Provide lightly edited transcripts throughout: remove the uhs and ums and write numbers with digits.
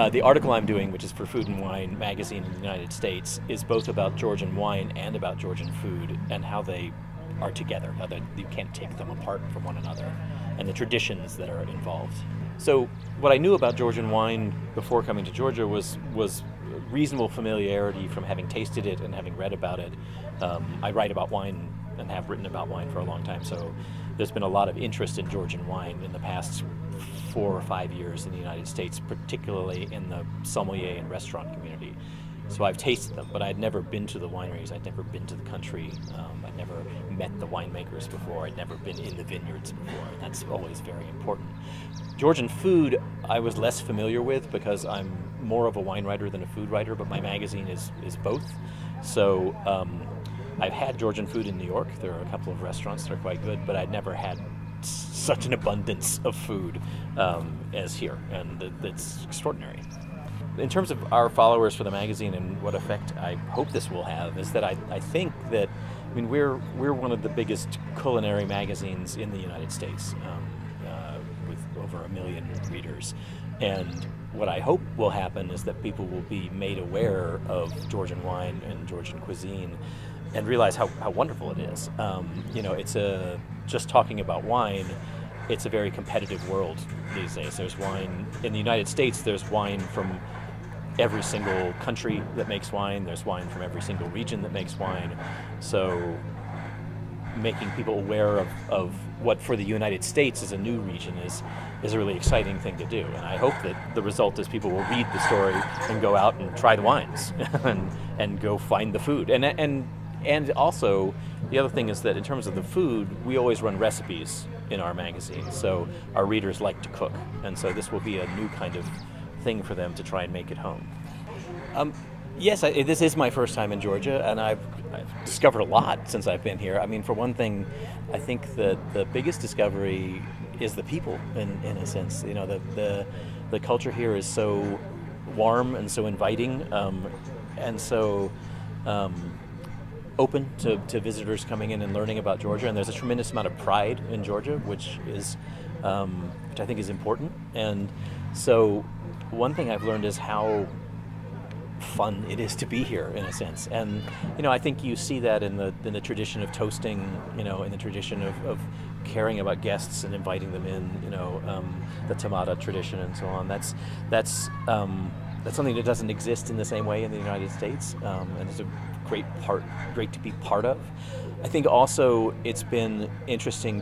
The article I'm doing, which is for Food and Wine magazine in the United States, is both about Georgian wine and about Georgian food and how they are together, how you can't take them apart from one another, and the traditions that are involved. So what I knew about Georgian wine before coming to Georgia was reasonable familiarity from having tasted it and having read about it. I write about wine and have written about wine for a long time, so there's been a lot of interest in Georgian wine in the past 4 or 5 years in the United States, particularly in the sommelier and restaurant community. So I've tasted them, but I'd never been to the wineries, I'd never been to the country, I'd never met the winemakers before, I'd never been in the vineyards before, and that's always very important. Georgian food I was less familiar with because I'm more of a wine writer than a food writer, but my magazine is both. So I've had Georgian food in New York. There are a couple of restaurants that are quite good, but I'd never had such an abundance of food as here, and it's extraordinary. In terms of our followers for the magazine and what effect I hope this will have is that I think that, I mean, we're one of the biggest culinary magazines in the United States, with over 1 million readers. And what I hope will happen is that people will be made aware of Georgian wine and Georgian cuisine and realize how wonderful it is. You know, just talking about wine, it's a very competitive world these days. There's wine in the United States, there's wine from every single country that makes wine, there's wine from every single region that makes wine. So making people aware of what for the United States is a new region is a really exciting thing to do. And I hope that the result is people will read the story and go out and try the wines and go find the food. And also, the other thing is that in terms of the food, we always run recipes in our magazine. So our readers like to cook. And so this will be a new kind of thing for them to try and make at home. Yes, this is my first time in Georgia, and I've discovered a lot since I've been here. I mean, for one thing, I think that the biggest discovery is the people, in a sense. You know, the culture here is so warm and so inviting, and so open to visitors coming in and learning about Georgia. And there's a tremendous amount of pride in Georgia, which I think is important. And so one thing I've learned is how fun it is to be here, in a sense. And you know, I think you see that in the tradition of toasting, you know, in the tradition of caring about guests and inviting them in, you know, the tamada tradition and so on. That's something that doesn't exist in the same way in the United States, and it's a great to be part of. I think also it's been interesting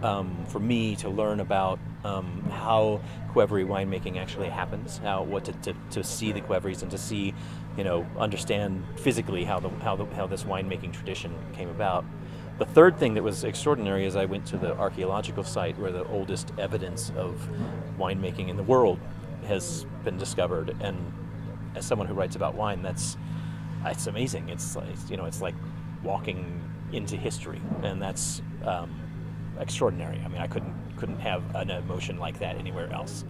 for me to learn about how Qvevri winemaking actually happens, to see the Qvevris and to see, you know, understand physically how this winemaking tradition came about. The third thing that was extraordinary is I went to the archaeological site where the oldest evidence of winemaking in the world has been discovered, and as someone who writes about wine, it's amazing. It's like walking into history, and that's extraordinary. I mean, I couldn't have an emotion like that anywhere else.